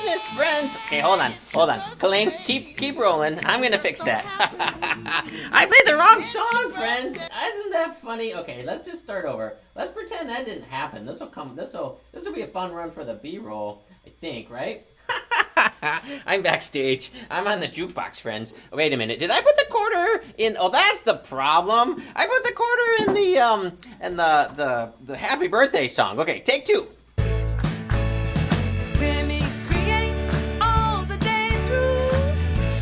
goodness, friends. Okay, hold on. Kelaine, keep rolling. I'm gonna fix that. I played the wrong song, friends. Isn't that funny? Okay, let's just start over. Let's pretend that didn't happen. This will be a fun run for the B-roll, I think, right? I'm backstage. I'm on the jukebox, friends. Wait a minute. Did I put the quarter in? Oh, that's the problem. I put the quarter in the happy birthday song. Okay, take two. Wimee'e creates all the day through,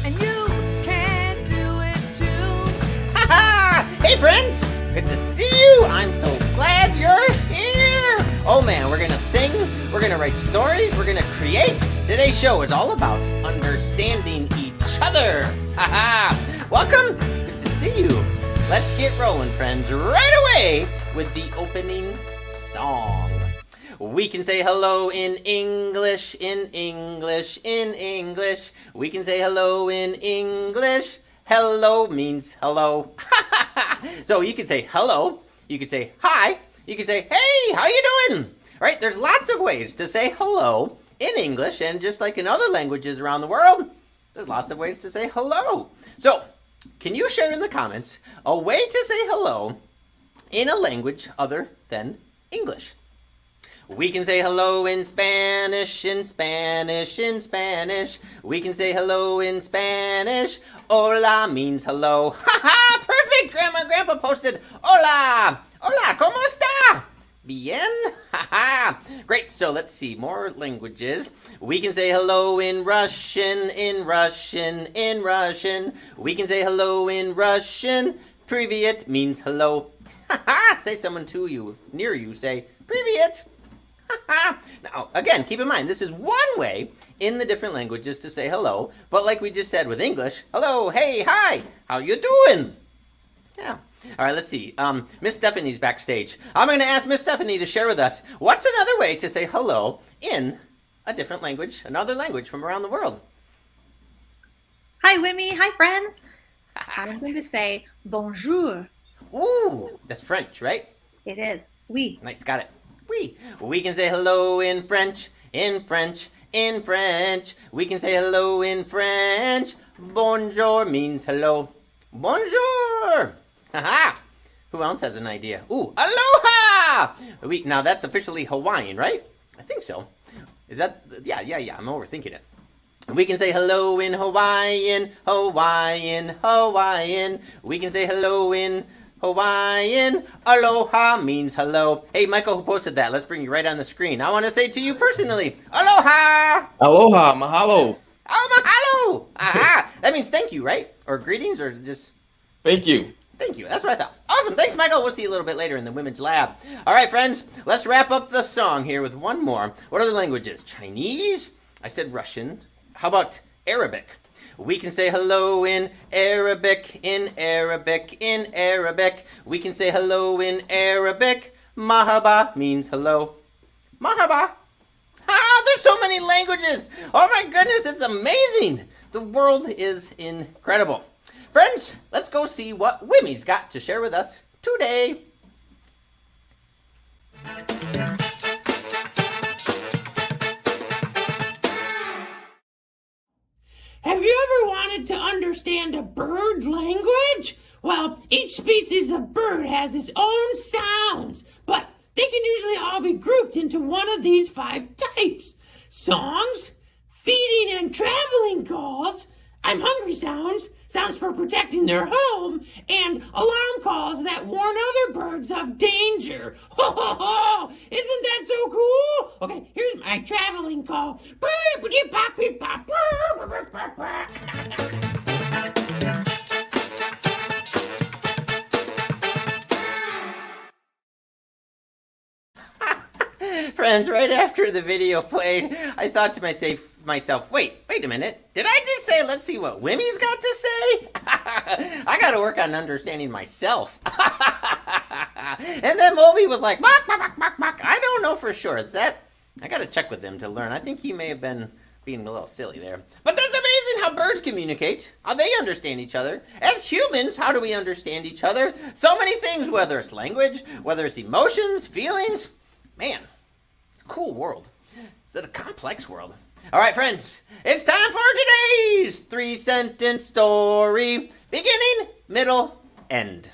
and you can do it too. Hey, friends. Good to see you. I'm so glad you're here. Oh man, we're gonna sing, we're gonna write stories, we're gonna create. Today's show is all about understanding each other. Welcome, good to see you. Let's get rolling, friends, right away with the opening song. We can say hello in English, in English, in English. We can say hello in English. Hello means hello. So you can say hello, you can say hi, you can say, hey, how you doing? Right? There's lots of ways to say hello in English, and just like in other languages around the world, there's lots of ways to say hello. So, can you share in the comments a way to say hello in a language other than English? We can say hello in Spanish, in Spanish, in Spanish. We can say hello in Spanish. Hola means hello. Ha! Perfect! Grandma and Grandpa posted, hola! Hola, ¿cómo está? Bien? Ha! Great, so let's see, more languages. We can say hello in Russian, in Russian, in Russian. We can say hello in Russian. Privyet means hello. Say someone to you, near you, say, Privyet. Now, again, keep in mind, this is one way in the different languages to say hello, but like we just said with English, hello, hey, hi, how you doing? Yeah. All right, let's see. Miss Stephanie's backstage. I'm going to ask Miss Stephanie to share with us what's another way to say hello in a different language, another language from around the world. Hi, Wimee'e. Hi, friends. I'm going to say bonjour. Ooh, that's French, right? It is. Oui. Nice, got it. Oui. We can say hello in French, in French, in French. We can say hello in French. Bonjour means hello. Bonjour. Haha. Who else has an idea? Ooh, aloha. Now that's officially Hawaiian, right? I think so. Is that? Yeah. I'm overthinking it. We can say hello in Hawaiian, Hawaiian, Hawaiian. We can say hello in Hawaiian. Aloha means hello. Hey, Michael, who posted that? Let's bring you right on the screen. I want to say to you personally, aloha. Aloha, mahalo. Oh, mahalo. Aha. That means thank you, right? Or greetings, or just... Thank you. Thank you. That's what I thought. Awesome. Thanks, Michael. We'll see you a little bit later in the Women's Lab. All right, friends. Let's wrap up the song here with one more. What other languages? Chinese? I said Russian. How about Arabic? We can say hello in Arabic, in Arabic, in Arabic. We can say hello in Arabic. Mahaba means hello. Mahaba. There's so many languages. Oh my goodness, it's amazing. The world is incredible. Friends, let's go see what Wimee'e's got to share with us today. Have you ever wanted to understand a bird language? Well, each species of bird has its own sounds, but they can usually all be grouped into one of these 5 types. Songs, feeding and traveling calls, I'm hungry sounds for protecting their home, and alarm calls that warn other birds of danger. Ho ho ho! Isn't that so cool? Okay, here's my traveling call. Friends, right after the video played, I thought to myself, wait a minute. Did I just say, let's see what Wimee'e's got to say? I got to work on understanding myself. And then Moby was like, bark, bark, bark, bark. I don't know for sure. I got to check with him to learn. I think he may have been being a little silly there. But that's amazing how birds communicate, how they understand each other. As humans, how do we understand each other? So many things, whether it's language, whether it's emotions, feelings. Man, it's a cool world. It's a complex world. All right, friends, it's time for today's 3-sentence story, beginning, middle, end.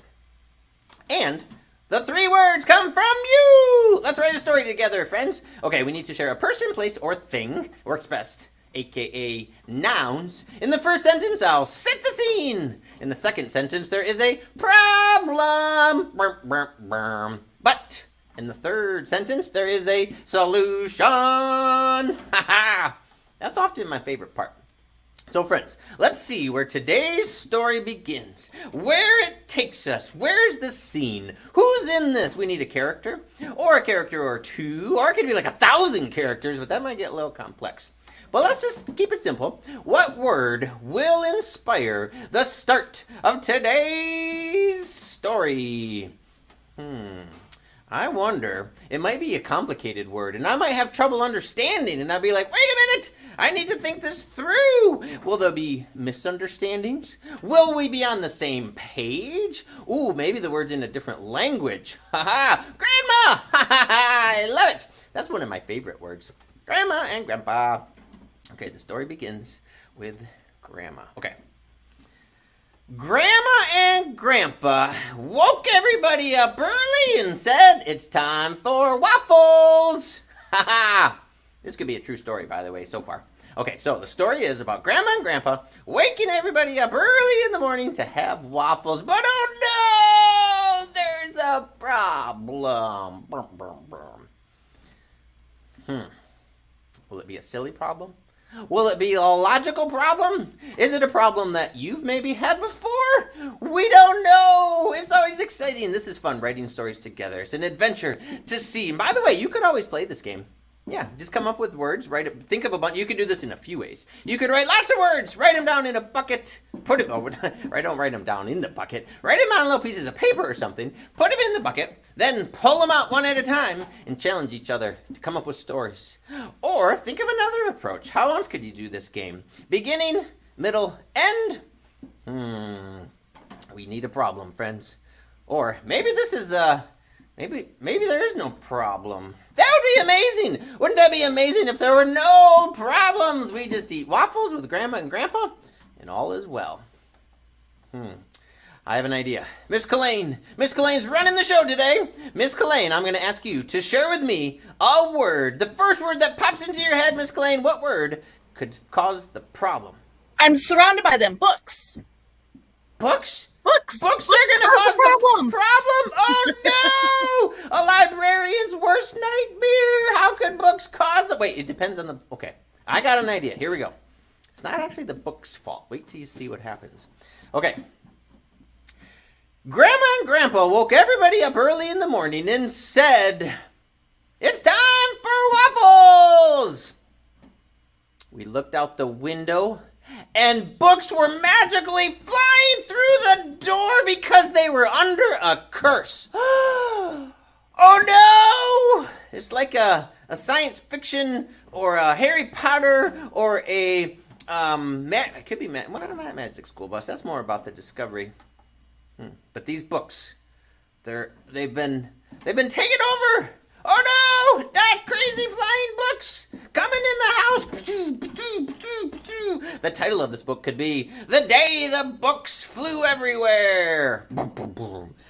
And the 3 words come from you. Let's write a story together, friends. Okay, we need to share a person, place, or thing. Works best, aka nouns. In the first sentence, I'll set the scene. In the second sentence, there is a problem. But in the third sentence, there is a solution. That's often my favorite part. So friends, let's see where today's story begins. Where it takes us. Where's the scene? Who's in this? We need a character or 2, or it could be like 1,000 characters, but that might get a little complex. But let's just keep it simple. What word will inspire the start of today's story? I wonder, it might be a complicated word, and I might have trouble understanding, and I'll be like, wait a minute, I need to think this through. Will there be misunderstandings? Will we be on the same page? Ooh, maybe the word's in a different language. Ha-ha, Grandma! Ha-ha-ha, I love it. That's one of my favorite words. Grandma and Grandpa. Okay, the story begins with Grandma. Okay. Grandma and Grandpa woke everybody up early and said, it's time for waffles. Ha ha! This could be a true story, by the way, so far. Okay, so the story is about Grandma and Grandpa waking everybody up early in the morning to have waffles. But oh no! There's a problem. Will it be a silly problem? Will it be a logical problem? Is it a problem that you've maybe had before? We don't know. It's always exciting. This is fun, writing stories together. It's an adventure to see. And by the way, you could always play this game. Yeah, just come up with words, think of a bunch. You could do this in a few ways. You could write lots of words, write them down in a bucket, don't write them down in the bucket, write them on little pieces of paper or something, put them in the bucket, then pull them out one at a time and challenge each other to come up with stories. Or think of another approach. How else could you do this game? Beginning, middle, end? We need a problem, friends. Or maybe this is maybe there is no problem. That would be amazing. Wouldn't that be amazing if there were no problems? We just eat waffles with Grandma and Grandpa and all is well. I have an idea. Miss Kelaine. Miss Kelaine's running the show today. Miss Kelaine, I'm going to ask you to share with me a word. The first word that pops into your head, Miss Kelaine, what word could cause the problem? I'm surrounded by them. Books. Books? Books. Books are going to cause the problem? Oh, no! A librarian's worst nightmare. How could books cause it? Wait, it depends on the... Okay, I got an idea. Here we go. It's not actually the book's fault. Wait till you see what happens. Okay. Grandma and Grandpa woke everybody up early in the morning and said, it's time for waffles! We looked out the window, and books were magically flying through the door because they were under a curse. Oh no! It's like a science fiction or a Harry Potter or a it could be what about a Magic School Bus? That's more about the discovery. But these books, they've been taken over. Oh no! That crazy flying books coming in the house. The title of this book could be The Day the Books Flew Everywhere.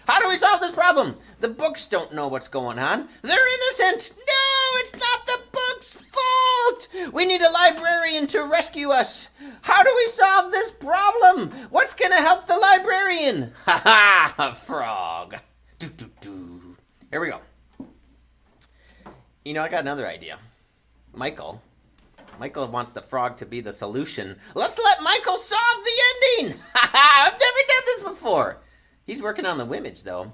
How do we solve this problem? The books don't know what's going on. They're innocent. No, it's not the book's fault. We need a librarian to rescue us. How do we solve this problem? What's going to help the librarian? Ha ha, a frog. Here we go. You know, I got another idea. Michael wants the frog to be the solution. Let's let Michael solve the ending. Ha ha, I've never done this before. He's working on the Wimee'e, though.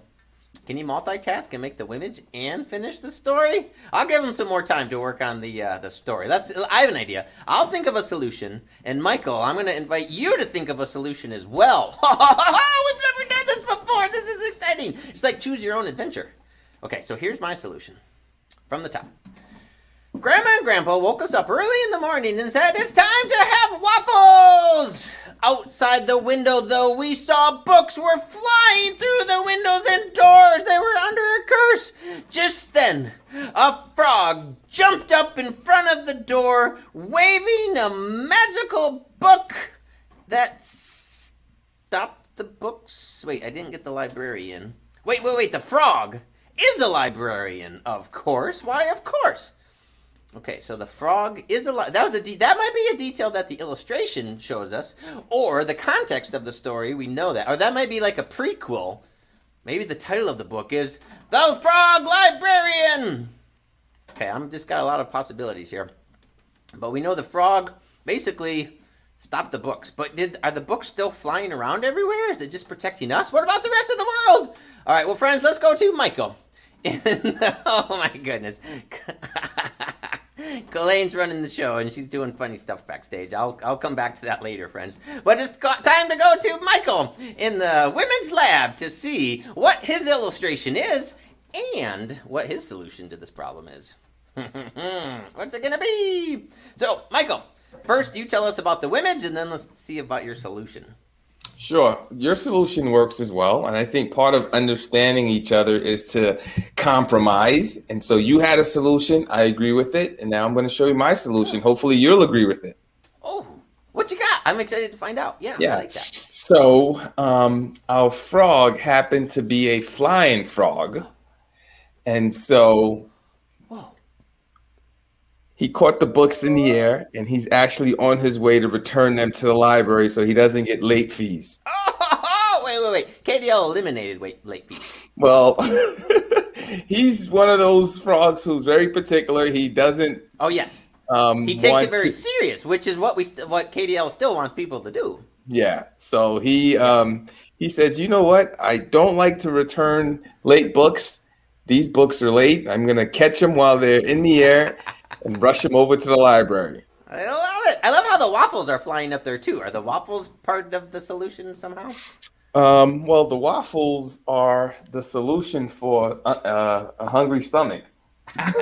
Can he multitask and make the Wimee'e and finish the story? I'll give him some more time to work on the story. I have an idea. I'll think of a solution, and Michael, I'm going to invite you to think of a solution as well. We've never done this before. This is exciting. It's like choose your own adventure. Okay, so here's my solution. From the top. Grandma and Grandpa woke us up early in the morning and said it's time to have waffles. Outside the window, though, we saw books were flying through the windows and doors. They were under a curse. Just then, a frog jumped up in front of the door, waving a magical book that stopped the books. Wait, I didn't get the librarian. Wait, the frog is a librarian, of course. Why, of course. Okay, so the frog is a that might be a detail that the illustration shows us, or the context of the story. We know that, or that might be like a prequel. Maybe the title of the book is The Frog Librarian. Okay, I'm just got a lot of possibilities here, but we know the frog basically stopped the books. But are the books still flying around everywhere? Is it just protecting us? What about the rest of the world? All right, well, friends, let's go to Michael. Oh my goodness. Kelaine's running the show, and she's doing funny stuff backstage. I'll come back to that later, friends. But it's time to go to Michael in the women's lab to see what his illustration is and what his solution to this problem is. What's it going to be? So, Michael, first you tell us about the women's, and then let's see about your solution. Sure. Your solution works as well. And I think part of understanding each other is to compromise. And so you had a solution. I agree with it. And now I'm going to show you my solution. Hopefully you'll agree with it. Oh, what you got? I'm excited to find out. Yeah. I like that. So our frog happened to be a flying frog. And so he caught the books in the air, and he's actually on his way to return them to the library so he doesn't get late fees. Oh, wait. KDL eliminated late fees. Well, he's one of those frogs who's very particular. He doesn't. Oh, yes. He takes it very serious, which is what KDL still wants people to do. Yeah. So he says, you know what? I don't like to return late books. These books are late. I'm going to catch them while they're in the air and rush them over to the library. I love it. I love how the waffles are flying up there, too. Are the waffles part of the solution somehow? Well, the waffles are the solution for a hungry stomach. I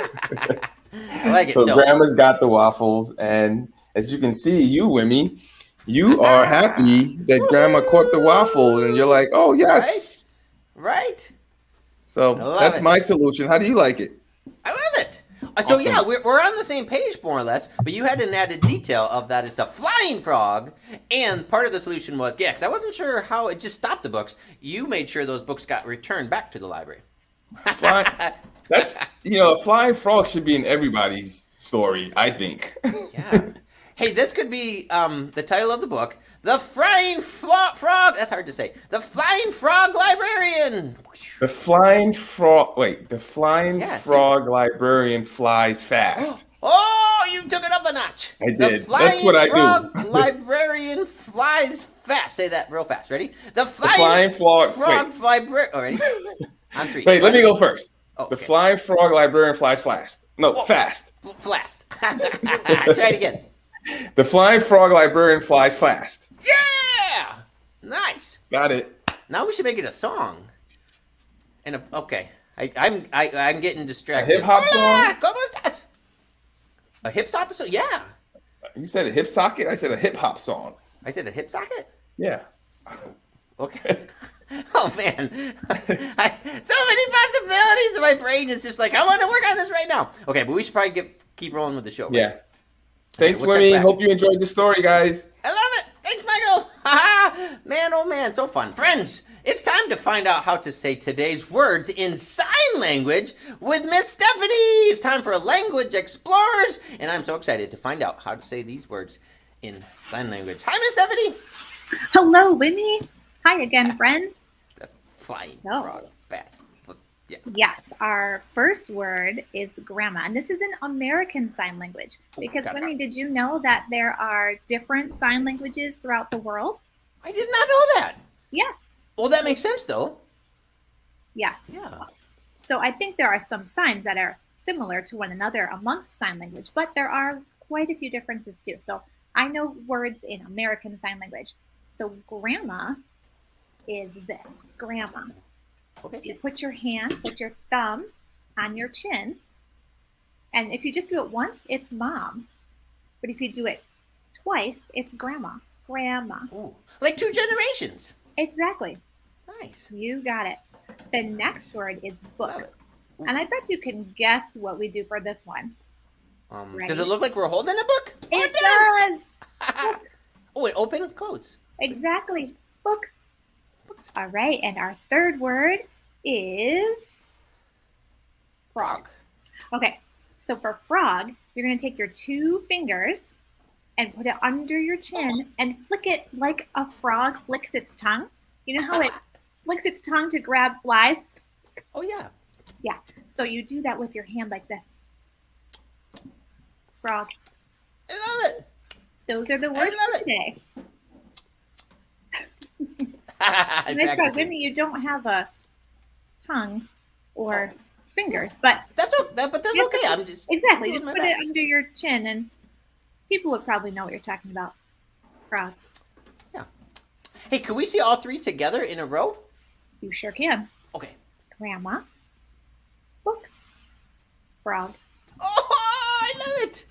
like it. So Grandma's got the waffles, and as you can see, Wimee'e, you are happy that Grandma caught the waffle, and you're like, oh, yes. Right. So that's my solution. How do you like it? I love it. So, yeah, we're on the same page, more or less, but you had an added detail of that it's a flying frog, and part of the solution was, because I wasn't sure how it just stopped the books. You made sure those books got returned back to the library. That's, a flying frog should be in everybody's story, I think. Yeah. Hey, this could be the title of the book, The Flying Frog, that's hard to say, The Flying Frog Librarian. The flying frog, frog librarian flies fast. Oh, you took it up a notch. I did. The flying That's what I frog do. librarian flies fast. Say that real fast. Ready? The flying frog librarian. Oh, ready? On three. Wait, let me go first. Oh, okay. The flying frog librarian flies fast. No, fast. Fast. Try it again. The flying frog librarian flies fast. Yeah! Nice. Got it. Now we should make it a song. Okay. I'm getting distracted. A hip hop song? ¿Cómo estás? A hip hop song? Yeah. You said a hip socket? I said a hip hop song. I said a hip socket? Yeah. Okay. Oh man. So many possibilities. My brain is just like, I want to work on this right now. Okay, but we should probably keep rolling with the show. Right? Yeah. Thanks, we'll Wimee'e. Hope you enjoyed the story, guys. I love it. Thanks, Michael. Man, oh man, so fun. Friends, it's time to find out how to say today's words in sign language with Miss Stephanie. It's time for Language Explorers, and I'm so excited to find out how to say these words in sign language. Hi, Miss Stephanie. Hello, Wimee'e. Hi again, friends. The flying frog fast. Yeah. Yes, our first word is grandma, and this is an American Sign Language. Because, Wimee'e, did you know that there are different sign languages throughout the world? I did not know that. Yes. Well, that makes sense, though. Yes. Yeah. So I think there are some signs that are similar to one another amongst sign language, but there are quite a few differences, too. So I know words in American Sign Language. So grandma is this, grandma. Okay. So you put your thumb on your chin, And if you just do it once, it's mom. But if you do it twice, it's grandma. Grandma. Ooh, like 2 generations. Exactly. Nice. You got it. The next word is Love books. it. And I bet you can guess what we do for this one. Ready? Does it look like we're holding a book? Oh, It does. Oh, it open and close. Exactly. Books. All right. And our third word is frog. Okay. So for frog, you're going to take your 2 fingers and put it under your chin and flick it like a frog flicks its tongue. You know how it flicks its tongue to grab flies? Oh, yeah. Yeah. So you do that with your hand like this. Frog. I love it. Those are the words love for it. today. I Nice try, practiced it. Wimee'e. You don't have a tongue or fingers, but That's okay. I'm just exactly. doing Just my put best. it under your chin, and people would probably know what you're talking about. Frog. Yeah. Hey, can we see all 3 together in a row? You sure can. Okay. Grandma. Books. Frog. Oh, I love it.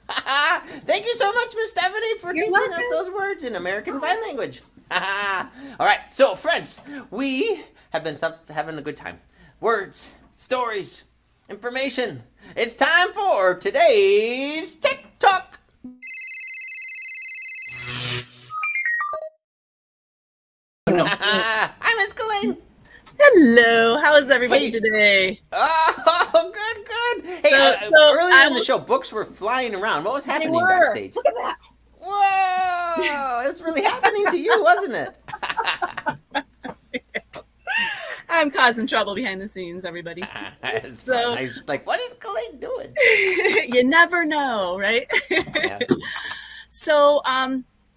Thank you so much, Miss Stephanie, for You're teaching welcome. us those words in American Sign Language. All right, so friends, we have been having a good time. Words, stories, information. It's time for today's TikTok. Hi, Miss Kelaine. Hello, how is everybody Hey. today? Oh, good. Hey, So earlier I in the was- show, books were flying around. What was happening were. backstage? Look at that. Whoa! It's really happening to you, wasn't it? I'm causing trouble behind the scenes, everybody. It's So- fun. I was like, what is Kelaine doing? You never know, right? Yeah. So,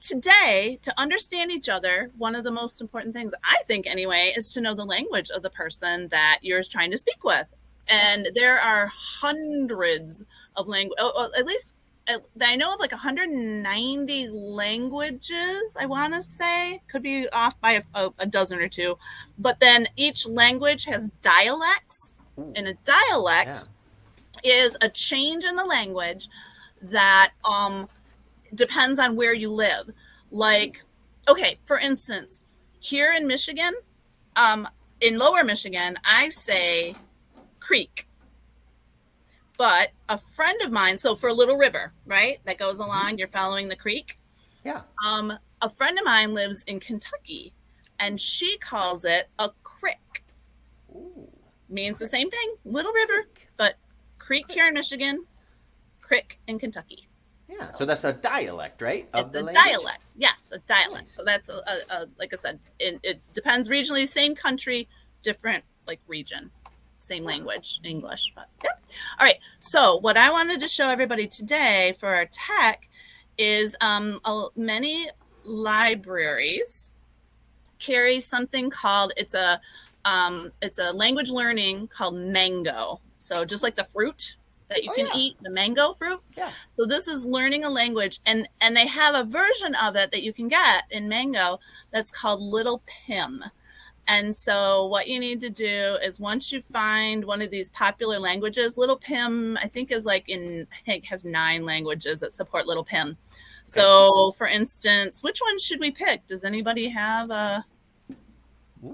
today, to understand each other, one of the most important things, I think anyway, is to know the language of the person that you're trying to speak with. And there are hundreds of language, at least I know of like 190 languages, I want to say. Could be off by a dozen or 2. But then each language has dialects. Ooh. And a dialect is a change in the language that depends on where you live. Like, okay, for instance, here in Michigan, in Lower Michigan, I say creek. But a friend of mine, so for a little river, right, that goes along, you're following the creek. Yeah. A friend of mine lives in Kentucky, and she calls it a crick. Ooh. Means the same thing, little river, but creek here in Michigan, crick in Kentucky. Yeah. So that's a dialect, right? It's a dialect. Yes, a dialect. So that's a like I said, it depends regionally. Same country, different like region, same language, English. But yeah. All right. So what I wanted to show everybody today for our tech is many libraries carry something called it's a language learning called Mango. So just like the fruit that you can eat, the mango fruit. Yeah. So this is learning a language, and they have a version of it that you can get in Mango that's called Little Pim. And so what you need to do is once you find one of these popular languages, Little Pim, I think has 9 languages that support Little Pim. So for instance, which one should we pick? Does anybody have a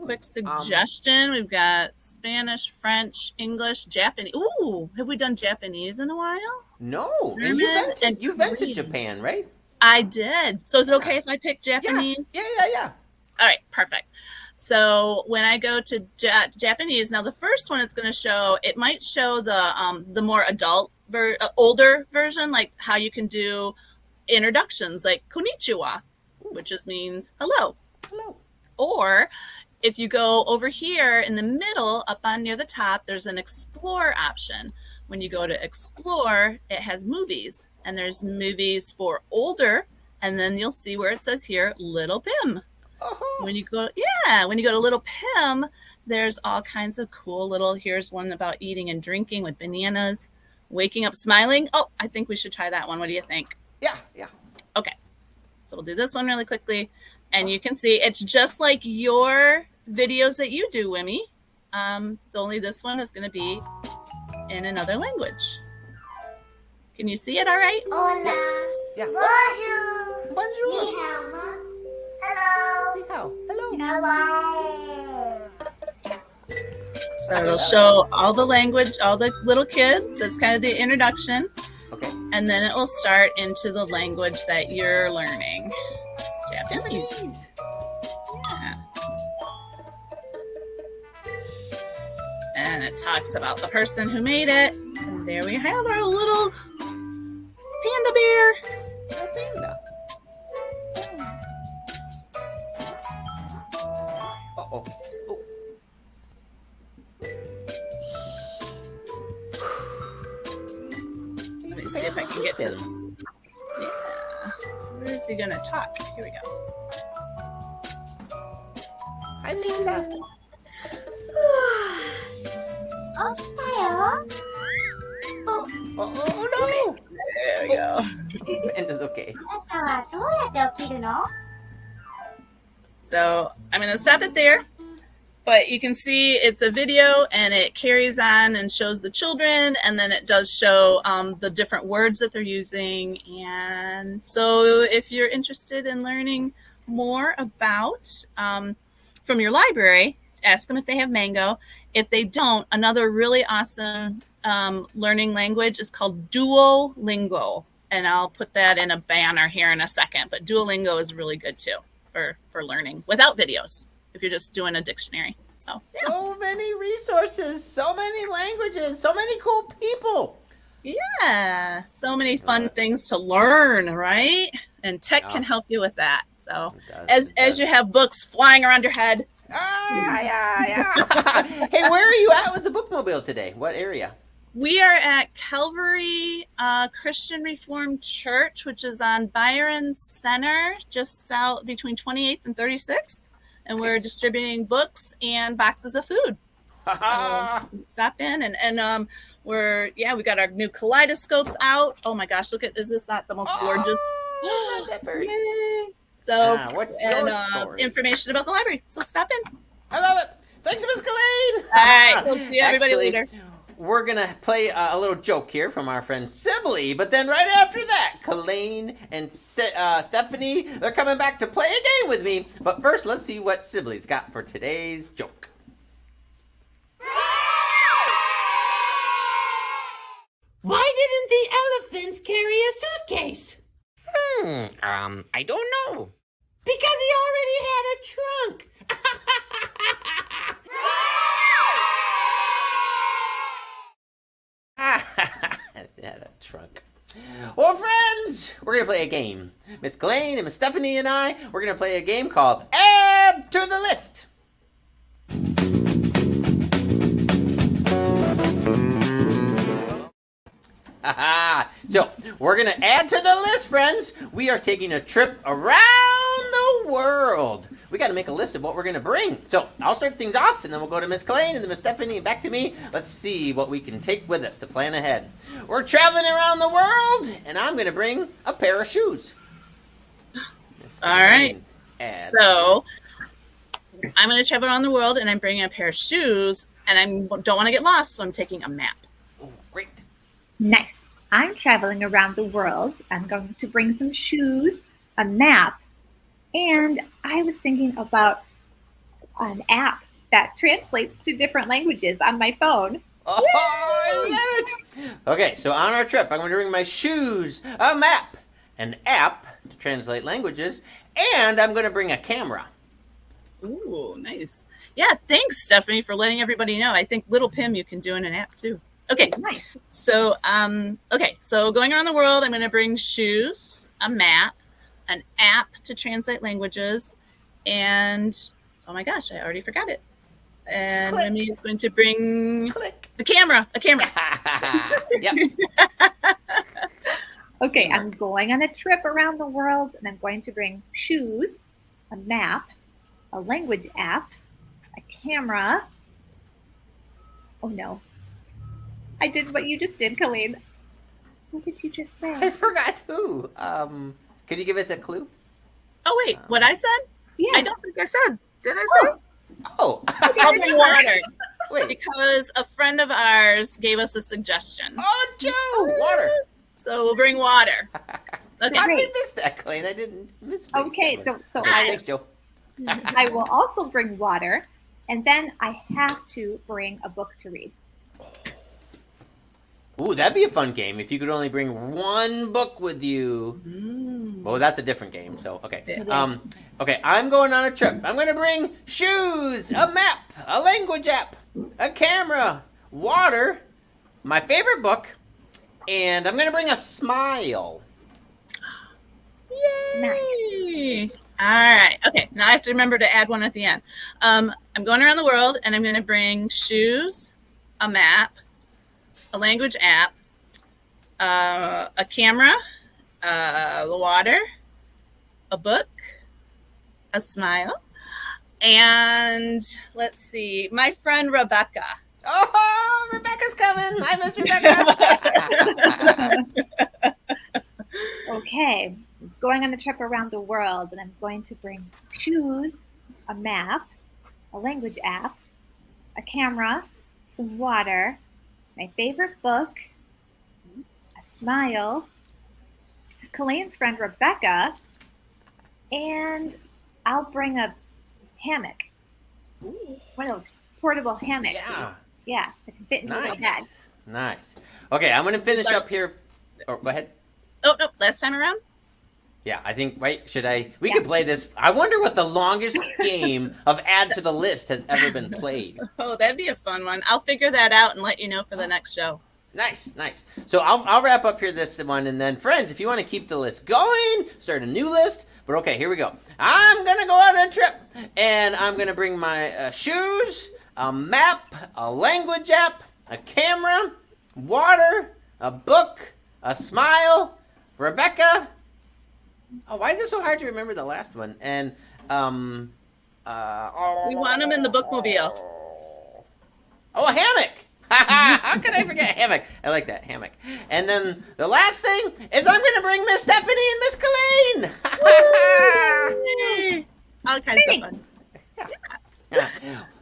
quick suggestion? We've got Spanish, French, English, Japanese. Ooh, have we done Japanese in a while? No. German and You've been to Korean. Japan, right? I did. So is it okay if I pick Japanese? Yeah. All right, perfect. So when I go to Japanese, now the first one it's going to show, it might show the more adult, older version, like how you can do introductions, like konnichiwa, which just means hello. Hello. Or if you go over here in the middle, up on near the top, there's an explore option. When you go to explore, it has movies, and there's movies for older, and then you'll see where it says here, Little Pim. So when you go to Little Pim, there's all kinds of cool little, here's one about eating and drinking with bananas, waking up smiling. Oh, I think we should try that one. What do you think? Yeah. Okay. So we'll do this one really quickly. And you can see it's just like your videos that you do, Wimee'e. Only this one is going to be in another language. Can you see it all right? Hola. Yeah. Bonjour. Bonjour. Ni hao, ma. Hello. Ni hao. Hello. Hello. So it'll show all the language, all the little kids. It's kind of the introduction. Okay. And then it will start into the language that you're learning. Japanese. Yeah. And it talks about the person who made it. And there we have our little panda bear. Oh, panda. Uh-oh. Oh. Let me see if I can get to them. Yeah. Where is he going to talk? Here we go. Hi, panda. 없어요. Oh, There we go. no. Panda's okay. あなたはどうやって起きるの? So I'm going to stop it there. But you can see it's a video and it carries on and shows the children. And then it does show the different words that they're using. And so if you're interested in learning more about from your library, ask them if they have Mango. If they don't, another really awesome learning language is called Duolingo. And I'll put that in a banner here in a second. But Duolingo is really good too for learning without videos if you're just doing a dictionary. So, yeah. So many resources, so many languages, so many cool people. Yeah. So many fun things to learn, right? And tech can help you with that. So It does, as you have books flying around your head. Yeah. Hey, where are you at with the bookmobile today? What area? We are at Calvary Christian Reformed Church, which is on Byron Center, just south between 28th and 36th. And we're distributing books and boxes of food. So stop in and we got our new kaleidoscopes out. Oh my gosh, is this not the most gorgeous? Not that bird. Yay. So what's your story? Information about the library. So stop in. I love it. Thanks, Miss Kelaine. All right, we'll see everybody Actually, later. We're going to play a little joke here from our friend Sibley, but then right after that, Kelaine and Stephanie, they're coming back to play a game with me. But first, let's see what Sibley's got for today's joke. Why didn't the elephant carry a suitcase? I don't know. Because he already had a trunk. Had a trunk. Well, friends, we're going to play a game. Miss Kelaine and Miss Stephanie and I, we're going to play a game called Add to the List. So, we're going to add to the list, friends. We are taking a trip around the world. We got to make a list of what we're going to bring. So, I'll start things off, and then we'll go to Miss Kelaine and then Miss Stephanie and back to me. Let's see what we can take with us to plan ahead. We're traveling around the world, and I'm going to bring a pair of shoes. All right. So, this. I'm going to travel around the world, and I'm bringing a pair of shoes, and I don't want to get lost, so I'm taking a map. Oh, great. Nice. I'm traveling around the world. I'm going to bring some shoes, a map, and I was thinking about an app that translates to different languages on my phone. Oh, I love it. Okay, so on our trip, I'm going to bring my shoes, a map, an app to translate languages, and I'm going to bring a camera. Ooh, nice. Yeah, thanks, Stephanie, for letting everybody know. I think Little Pim you can do in an app too. Okay, Nice. so so going around the world, I'm going to bring shoes, a map, an app to translate languages, and oh my gosh, I already forgot it. And Click. Mimi is going to bring Click. a camera. Yep. Okay, I'm going on a trip around the world, and I'm going to bring shoes, a map, a language app, a camera. Oh no. I did what you just did, Kelaine. What did you just I say? forgot who. Could you give us a clue? Oh wait, what I said? Yes. I don't think I said. Did I say? Oh. Bubbly water. Wait. Because a friend of ours gave us a suggestion. Oh, Joe. Water. So we'll bring water. Okay. How did I Great. miss that, Kelaine? I didn't miss. Okay, so Okay, I thanks, Joe. I will also bring water, and then I have to bring a book to read. Ooh, that'd be a fun game if you could only bring one book with you. Well, that's a different game. So okay, okay. I'm going on a trip. I'm going to bring shoes, a map, a language app, a camera, water, my favorite book, and I'm going to bring a smile. Yay! All right. Okay. Now I have to remember to add one at the end. I'm going around the world, and I'm going to bring shoes, a map, a language app, a camera, the water, a book, a smile, and let's see, my friend Rebecca. Oh, Rebecca's coming. I miss Rebecca. Okay, going on a trip around the world, and I'm going to bring shoes, a map, a language app, a camera, some water, my favorite book, a smile, Kelaine's friend Rebecca, and I'll bring a hammock. One of those portable hammocks. Yeah. That can fit in your little head. Nice. Okay, I'm going to finish up here. Oh, go ahead. Oh, no, last time around? Yeah, I think, wait, should I? We could play this. I wonder what the longest game of Add to the List has ever been played. Oh, that'd be a fun one. I'll figure that out and let you know for the next show. Nice. So I'll wrap up here this one, and then, friends, if you want to keep the list going, start a new list. But okay, here we go. I'm going to go on a trip, and I'm going to bring my shoes, a map, a language app, a camera, water, a book, a smile, Rebecca. Oh, why is it so hard to remember the last one? And We want them in the bookmobile. oh, a hammock. How could I forget hammock? I like that, hammock. And then the last thing is I'm going to bring Miss Stephanie and Miss Kelaine. All kinds of Thanks. fun. Yeah.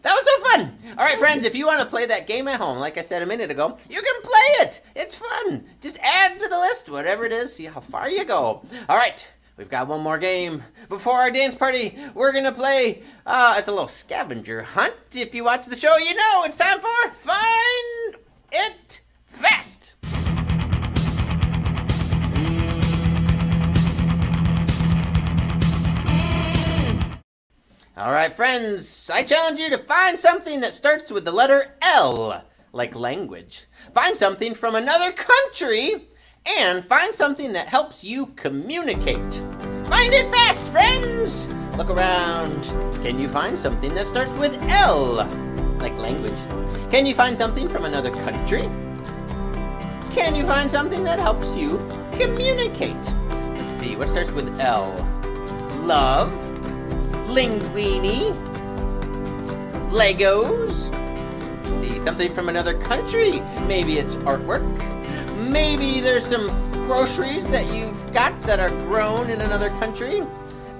That was so fun. All right, friends, if you want to play that game at home, like I said a minute ago, you can play it. It's fun. Just add to the list, whatever it is, see how far you go. All right, we've got one more game. Before our dance party, we're going to play, it's a little scavenger hunt. If you watch the show, you know it's time for Find It Fast. All right, friends, I challenge you to find something that starts with the letter L, like language. Find something from another country, and find something that helps you communicate. Find it fast, friends! Look around. Can you find something that starts with L, like language? Can you find something from another country? Can you find something that helps you communicate? Let's see, what starts with L? Love. Linguini, Legos, see, something from another country. Maybe it's artwork. Maybe there's some groceries that you've got that are grown in another country,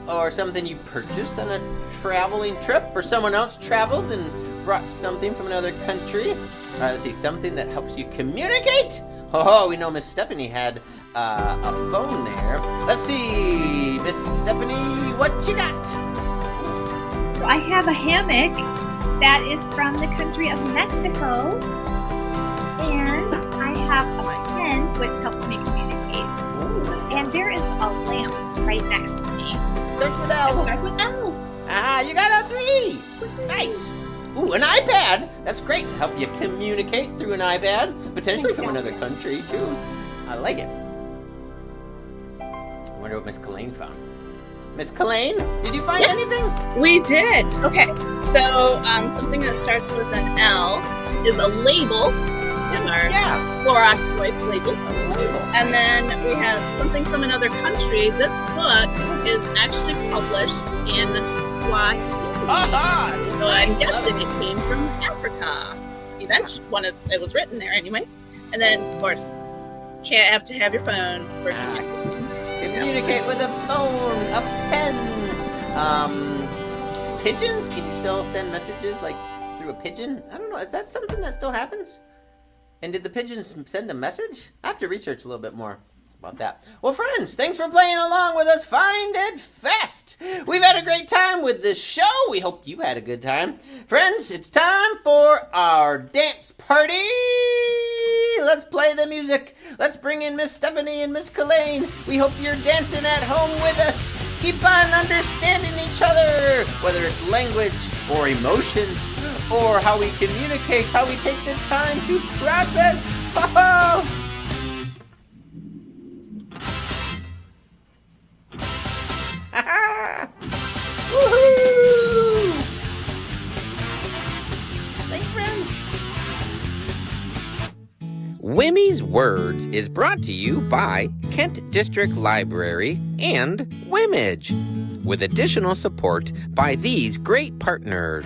or something you purchased on a traveling trip, or someone else traveled and brought something from another country. Let's see, something that helps you communicate. Oh, we know Miss Stephanie had a phone there. Let's see, Miss Stephanie, what you got? So I have a hammock that is from the country of Mexico, and I have a pen which helps me communicate. And there is a lamp right next to me. Starts with It L. starts with L. You got all three. Nice. Ooh, an iPad. That's great to help you communicate through an iPad, potentially from another country too. I like it. I wonder what Miss Kelaine found. Miss Kelaine, did you find anything? We did. Okay. So something that starts with an L is a label in our Clorox wipes label. And then we have something from another country. This book is actually published in Swahili. So I'm guessing it came from Africa. Eventually, it was written there anyway. And then, of course, can't have to have your phone for communicate with a phone, a pen. Pigeons? Can you still send messages like through a pigeon? I don't know. Is that something that still happens? And did the pigeons send a message? I have to research a little bit more. About that. Well, friends, thanks for playing along with us. Find It Fest. We've had a great time with this show. We hope you had a good time. Friends, it's time for our dance party. Let's play the music. Let's bring in Miss Stephanie and Miss Kelaine. We hope you're dancing at home with us. Keep on understanding each other, whether it's language or emotions or how we communicate, how we take the time to process. Ho-ho! Woohoo! Thanks, friends. Wimee's Words is brought to you by Kent District Library and Wimee'e, with additional support by these great partners.